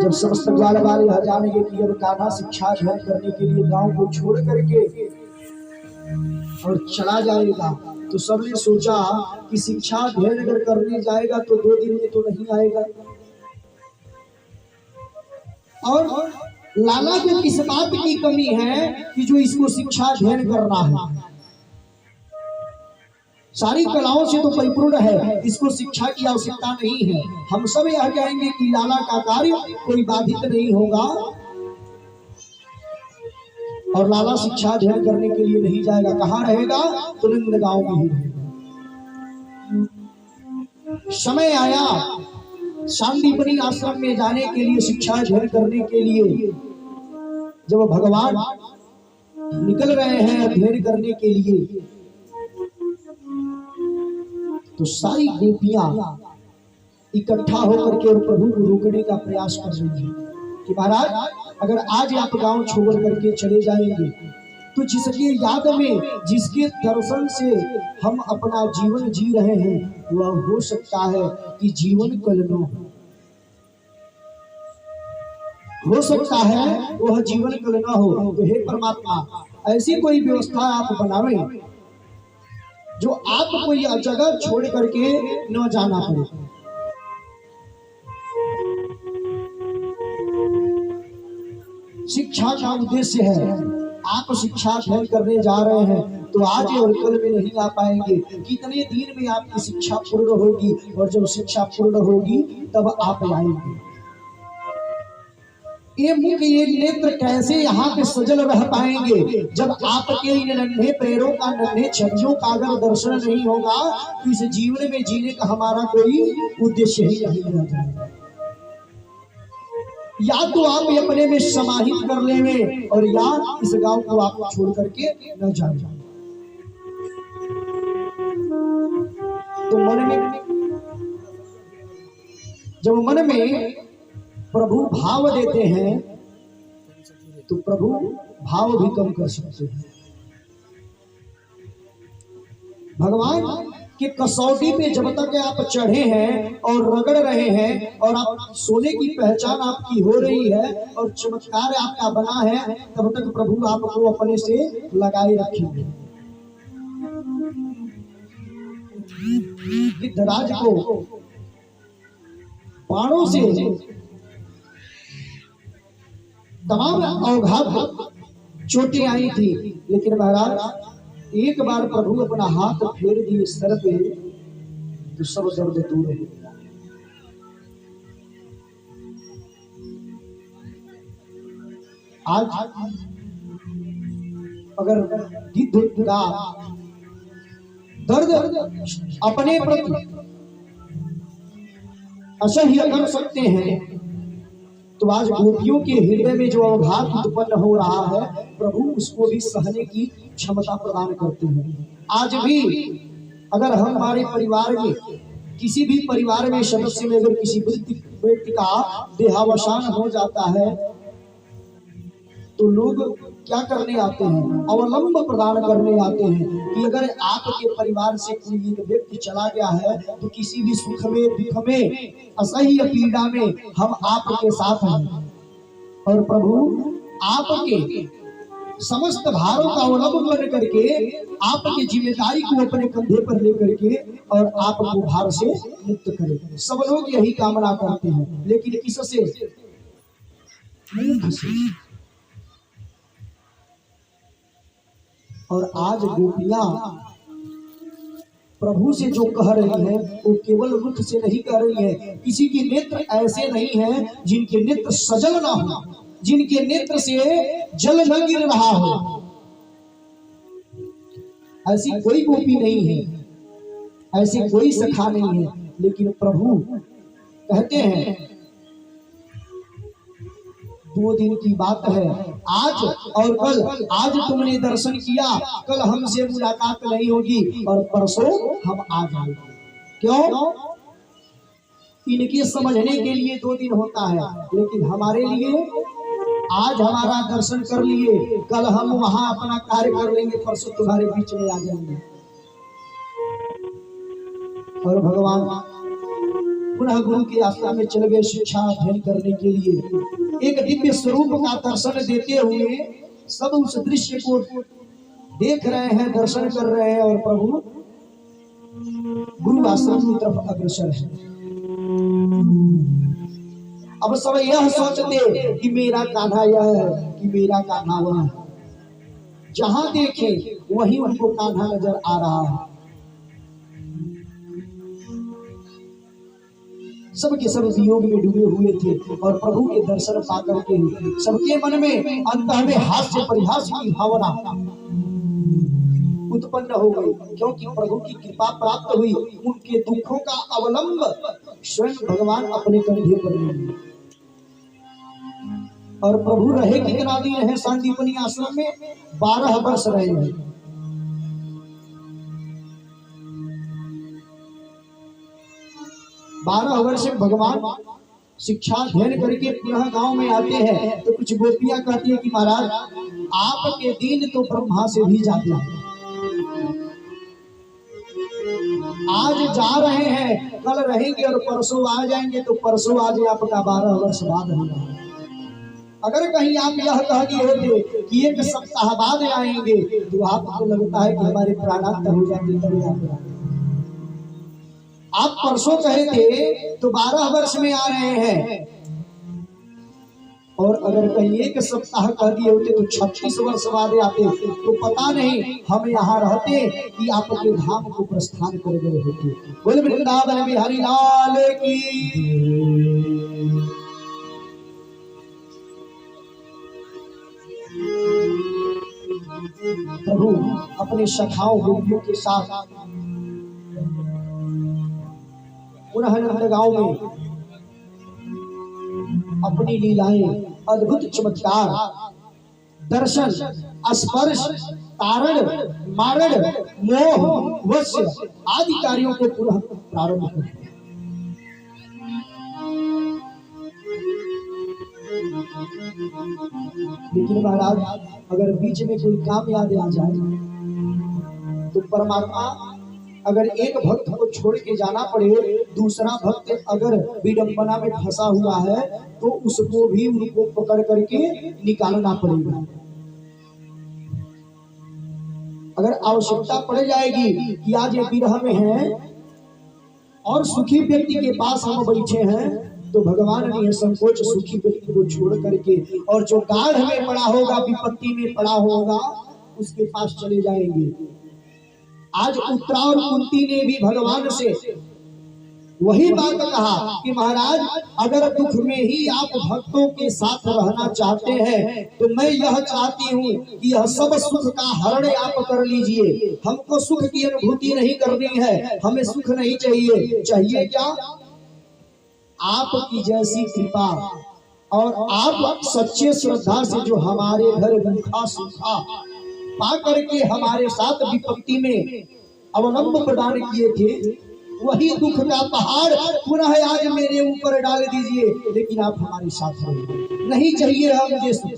जब समस्त ग्वाल वाले यह जानेंगे कि अब कान्हा शिक्षा अध्ययन करने के लिए गांव को छोड़ करके और चला जाएगा, तो सबने सोचा कि शिक्षा अध्ययन अगर करने जाएगा तो 2 दिन में तो नहीं आएगा। और लाला को किस बात की कमी है कि जो इसको शिक्षा अध्ययन करना है? सारी कलाओं से तो परिपूर्ण है, इसको शिक्षा की आवश्यकता नहीं है। हम सब यह कहेंगे कि लाला का कार्य कोई बाधित नहीं होगा और लाला शिक्षा अध्ययन करने के लिए नहीं जाएगा। कहाँ रहेगा? तुरंत गांव में ही रहेगा। समय आया शांतिपनी आश्रम में जाने के लिए, शिक्षा अध्ययन करने के लिए। जब भगवान निकल रहे हैं अध्ययन करने के लिए, तो सारी गोपियां इकट्ठा होकर के और प्रभु को रोकने का प्रयास कर रही है कि महाराज अगर आज आप गांव छोड़ करके चले जाएंगे तो जिसके याद में, जिसके दर्शन से हम अपना जीवन जी रहे हैं, वह हो सकता है कि जीवन कलनो हो सकता है, वह जीवन कल न हो। तो हे परमात्मा, ऐसी कोई व्यवस्था आप बनावें जो आपको यह जगह छोड़ करके न जाना पड़े। शिक्षा का उद्देश्य है, आप शिक्षा अध्ययन करने जा रहे हैं तो आज और कल में नहीं आ पाएंगे, कितने दिन में आपकी शिक्षा पूर्ण होगी, और जब शिक्षा पूर्ण होगी तब आप आएंगे। ये मुख, ये नेत्र कैसे यहाँ पे सजल रह पाएंगे जब आपके इन नन्हे पैरों का, नन्हे छवियों का अगर दर्शन नहीं होगा तो इस जीवन में जीने का हमारा कोई उद्देश्य ही नहीं रह जाएगा। या तो आप अपने में समाहित कर लेंगे और या इस गांव को आप छोड़ करके न जाए। तो मन में, जब मन में प्रभु भाव देते हैं तो प्रभु भाव भी कम कर सकते हैं। भगवान के कसौटी पे जब तक आप चढ़े हैं और रगड़ रहे हैं और आप सोने की पहचान आपकी हो रही है और चमत्कार आपका बना है, तब तक प्रभु आपको अपने से लगाए रखेंगे। गिद्धराज को बाणों से तमाम अवघात चोटें आई थी, लेकिन महाराज एक बार प्रभु अपना हाथ फेर दिए सर पे तो सब दर्द दूर हो गया। आज अगर गिद्ध का दर्द अपने प्रति असह्य कर सकते हैं, तो आज गोपियों के हृदय में जो अवघात उत्पन्न हो रहा है, प्रभु उसको भी सहने की क्षमता प्रदान करते हैं। आज भी अगर हम हमारे परिवार में, किसी भी परिवार में सदस्य में अगर किसी व्यक्ति का देहावसान हो जाता है तो लोग क्या करने आते हैं? अवलंब प्रदान करने आते हैं कि अगर आपके परिवार से कोई एक व्यक्ति चला गया है तो किसी भी सुख में, दुख में, असह्य पीड़ा में हम आपके साथ हैं। और प्रभु आपके समस्त भारों का अवलंब बन करके आपकी जिम्मेदारी को अपने कंधे पर लेकर के और आपको भार से मुक्त करें। सब लोग यही कामना करते हैं, लेकिन किससे? मुख से। और आज गोपियां प्रभु से जो कह रही है वो केवल मुख से नहीं कह रही है। किसी के नेत्र ऐसे नहीं है जिनके नेत्र सजल ना हो, जिनके नेत्र से जल न गिर रहा हो, ऐसी कोई गोपी नहीं है, ऐसी कोई सखा नहीं है। लेकिन प्रभु कहते हैं 2 दिन की बात है, आज और कल। आज तुमने दर्शन किया, कल हमसे मुलाकात नहीं होगी और परसों हम आ जाएंगे। क्यों? इनके समझने के लिए 2 दिन होता है, लेकिन हमारे लिए आज हमारा दर्शन कर लिए, कल हम वहां अपना कार्य कर लेंगे, परसों तुम्हारे बीच में आ जाएंगे। और भगवान पुनः गुरु के आश्रम में चले गए शिक्षा अध्ययन करने के लिए। एक दिव्य स्वरूप का दर्शन देते हुए सब उस दृश्य को देख रहे हैं, दर्शन कर रहे हैं और प्रभु गुरु आश्रम की तरफ अग्रसर है। अब सब यह सोचते कि मेरा कान्हा यह है, कि मेरा कान्हा वह है। जहां देखे वहीं उनको कान्हा नजर आ रहा है। सबके सब वियोग में डूबे हुए थे और प्रभु के दर्शन पाकर के सबके मन में अंतः में हास्य परिहास की भावना उत्पन्न हो गई, क्योंकि प्रभु की कृपा प्राप्त हुई। उनके दुखों का अवलंब स्वयं भगवान अपने कंधे पर लिए। और प्रभु रहे कितना दिन है सांदीपनी आश्रम में? 12 वर्ष रहे हैं। 12 वर्ष भगवान शिक्षा अध्ययन करके पुनः गांव में आते हैं तो कुछ गोपियां कहती है कि महाराज आपके दिन तो ब्रह्मा से भी जाते हैं। आज जा रहे हैं, कल रहेंगे और परसों आ जाएंगे, तो परसों आज आपका 12 वर्ष बाद होगा। अगर कहीं आप यह कह दिए होते कि 1 सप्ताह बाद आएंगे तो आपको लगता है कि हमारे प्राणांत हो जाते। तब आप परसों कहे थे तो 12 वर्ष में आ रहे हैं, और अगर कहीं 1 सप्ताह कह दिए होते तो 36 वर्ष बाद आते, तो पता नहीं हम यहाँ रहते कि आपके धाम को प्रस्थान कर गए होते। बोल वृंदावन बिहारी लाल की। प्रभु अपने सखाओं गोपियों के साथ पुनः नंदगांव में अपनी लीलाएं, अद्भुत चमत्कार, दर्शन, स्पर्श, तारण, मारण, मोह, वश्य आदि कार्यों को पुनः प्रारंभ करते। लेकिन महाराज अगर बीच में कोई काम याद आ जाए तो परमात्मा अगर एक भक्त को छोड़ के जाना पड़े, दूसरा भक्त अगर विडंबना में फंसा हुआ है तो उसको भी उनको पकड़ करके निकालना पड़ेगा। अगर आवश्यकता पड़ जाएगी कि आज ये विरह में है और सुखी व्यक्ति के पास हम बैठे हैं, तो भगवान ने संकोच सुखी व्यक्ति को छोड़ करके और जो गाढ़ में पड़ा होगा, विपत्ति में पड़ा होगा, उसके पास चले जाएंगे। आज उत्तरा और कुंती ने भी भगवान से वही बात कहा कि महाराज अगर दुख में ही आप भक्तों के साथ रहना चाहते हैं तो मैं यह चाहती हूँ कि यह सब सुख का हरण आप कर लीजिए। हमको सुख की अनुभूति नहीं करनी है, हमें सुख नहीं चाहिए। चाहिए क्या? आपकी जैसी कृपा और आप सच्चे श्रद्धा से जो हमारे घर भूखा सूखा पा करके हमारे साथ विपत्ति में अवलंब प्रदान किए थे, वही दुख का पहाड़ पुनः आज मेरे ऊपर डाल दीजिए, लेकिन आप हमारे साथ रहिए। नहीं चाहिए हम मुझे सुख।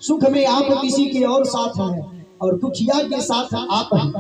सुख में आप किसी के और साथ हैं और दुखिया के साथ आप हैं।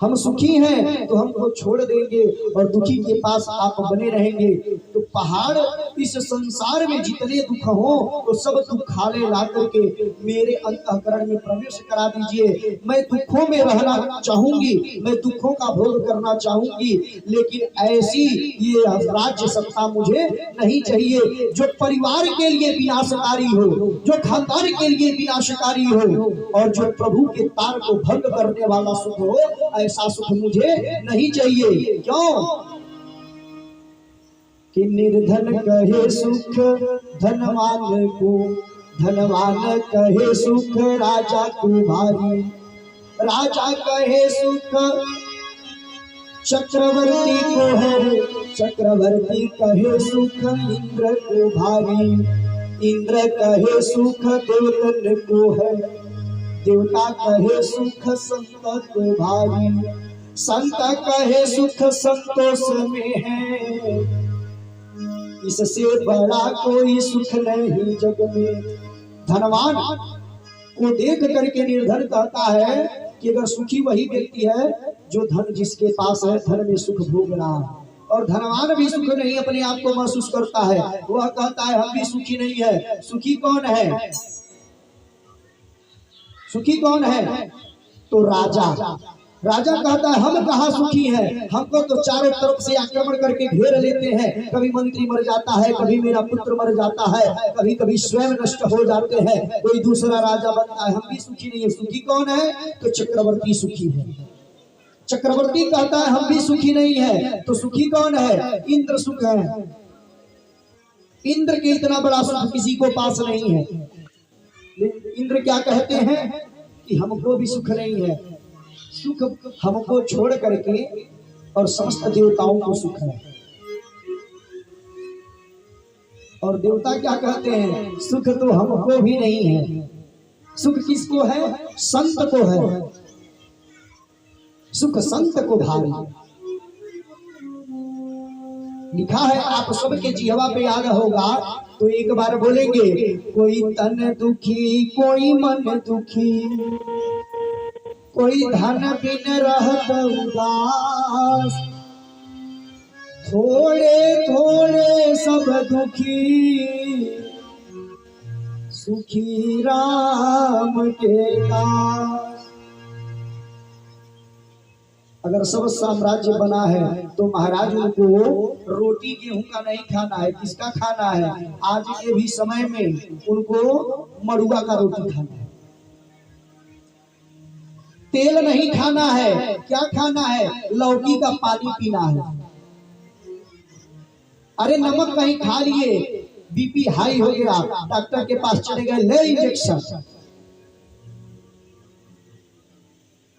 हम सुखी हैं तो हमको छोड़ देंगे और दुखी के पास आप बने रहेंगे। तो पहाड़ इस संसार में जितने दुख हो तो सब दुखाले ला करके मेरे अंतःकरण में प्रवेश करा दीजिए। मैं दुखों में रहना चाहूंगी, मैं दुखों का भोग करना चाहूंगी, लेकिन ऐसी ये राज्य सत्ता मुझे नहीं चाहिए जो परिवार के लिए विनाशकारी हो, जो खानदान के लिए विनाशकारी हो, और जो प्रभु के तार को भंग करने वाला सुख हो, ऐसा सुख मुझे नहीं चाहिए। क्यों कि निर्धन कहे सुख धनवान को, धनवान कहे सुख राजा को भारी, राजा कहे सुख चक्रवर्ती को है, चक्रवर्ती कहे सुख इंद्र को भारी, इंद्र कहे सुख देवतन को है, देवता कहे सुख संत को भारी, संत कहे सुख संतोष में है, इससे बड़ा कोई सुख नहीं जग में। धनवान को देख करके निर्धन कहता है कि अगर सुखी वही व्यक्ति है जो धन जिसके पास है, धन में सुख भोग रहा है। और धनवान भी सुख नहीं अपने आप को महसूस करता है, वह कहता है हम भी सुखी नहीं है। सुखी कौन है? सुखी कौन है? तो राजा। राजा कहता है हम कहाँ सुखी हैं, हमको तो चारों तरफ से आक्रमण करके घेर लेते हैं। कभी मंत्री मर जाता है, कभी मेरा पुत्र मर जाता है, कभी कभी स्वयं नष्ट हो जाते हैं, कोई दूसरा राजा बनता है, हम भी सुखी नहीं है। सुखी कौन है? तो चक्रवर्ती सुखी है। चक्रवर्ती कहता है हम भी सुखी नहीं है। तो सुखी कौन है? इंद्र सुख है। इंद्र के इतना बड़ा सुख किसी को पास नहीं है। इंद्र क्या कहते हैं कि हमको भी सुख नहीं है, सुख हमको छोड़ करके और समस्त देवताओं को सुख है। और देवता क्या कहते हैं? सुख तो हमको भी नहीं है। सुख किसको है? संत को है। सुख संत को भारी। लिखा है, आप सबके जिह्वा पे याद होगा तो एक बार बोलेंगे, कोई तन दुखी कोई मन दुखी, कोई धन बिन रहत उदास, थोड़े थोड़े सब दुखी, सुखी राम के दास। अगर सब साम्राज्य बना है तो महाराज उनको रोटी गेहूं का नहीं खाना है, किसका खाना है? आज के भी समय में उनको मड़ुआ का रोटी खाना है। तेल नहीं खाना है, क्या खाना है? लौकी का पानी पीना है। अरे नमक कहीं खा लिए, बीपी हाई हो गया, डॉक्टर के पास चले गए, ले इंजेक्शन।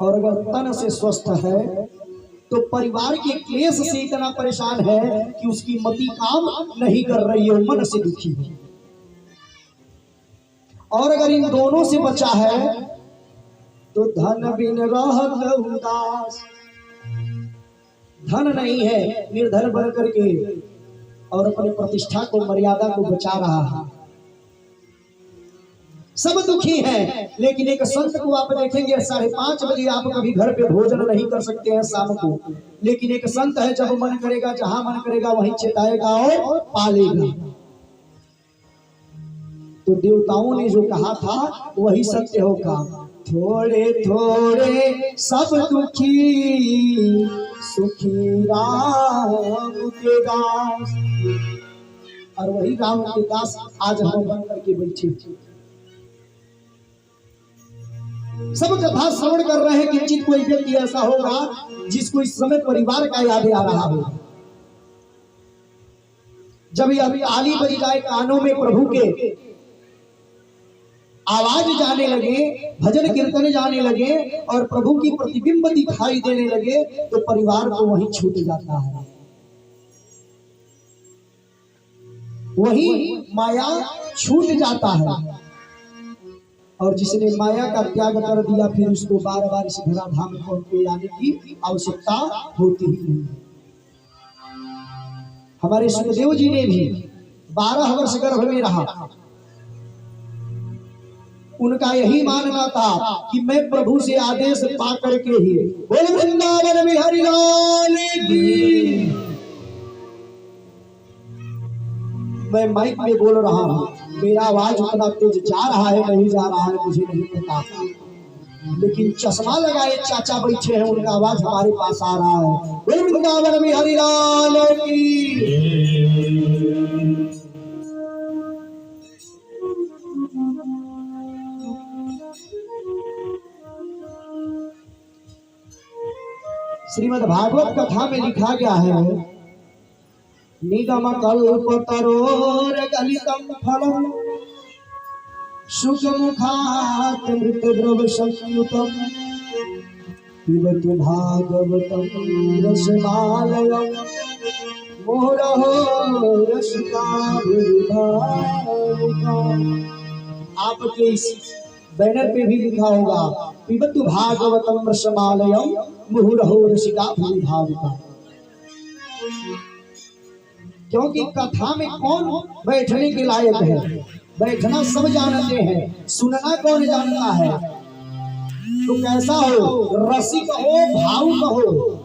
और अगर तन से स्वस्थ है तो परिवार के क्लेश से इतना परेशान है कि उसकी मति काम नहीं कर रही है, मन से दुखी है। और अगर इन दोनों से बचा है तो धन बिन रहत उदास। धन नहीं है, निर्धन बन करके और अपनी प्रतिष्ठा को मर्यादा को बचा रहा है। सब दुखी हैं, लेकिन एक संत को आप देखेंगे 5:30 बजे आप कभी घर पे भोजन नहीं कर सकते हैं शाम को, लेकिन एक संत है जब मन करेगा जहां मन करेगा वहीं चिताएगा और पालेगा। तो देवताओं ने जो कहा था वही सत्य होगा, थोड़े थोड़े सब दुखी, सुखी राम के दास। और वही राम के दास आज हम बन करके बैठे। सब कथा श्रवण कर रहे हैं, किंचित कोई व्यक्ति ऐसा होगा जिसको इस समय परिवार का याद आ रहा हो। जब यह ताली बज जाए, कानों में प्रभु के आवाज जाने लगे, भजन कीर्तन जाने लगे और प्रभु की प्रतिबिंब दिखाई देने लगे, तो परिवार को वहीं छूट जाता है। वही माया छूट जाता है। और जिसने माया का त्याग कर दिया फिर उसको बार बार इस धराधाम पे आने की आवश्यकता होती ही नहीं। हमारे सुखदेव जी ने भी 12 वर्ष गर्भ में रहा। उनका यही मानना था कि मैं प्रभु से आदेश पा करके ही, बोल वृंदावन बिहारी लाल की, मैं माइक में बोल रहा हूँ, मेरा आवाज उतना तेज जा रहा है नहीं जा रहा है मुझे नहीं पता, लेकिन चश्मा लगाए चाचा बैठे हैं, उनका आवाज हमारे पास आ रहा है। बोल वृंदावन बिहारी लाल की। श्रीमद् भागवत कथा में लिखा गया है, निगम कल्पतरोर गलितम फलम सुखमुखात् मृतद्रव संयुतम पिबतु भागवतम रसमालयम मोरहो रसिका विभावका। आपके इस बैनर पे भी लिखा होगा, पिबतु भागवतम रसमालयम मुहुरहो रसिका विभावका। क्योंकि कथा में कौन बैठने के लायक है? बैठना सब जानते हैं, सुनना कौन जानता है? तो कैसा हो, रसिक हो, भावुक हो।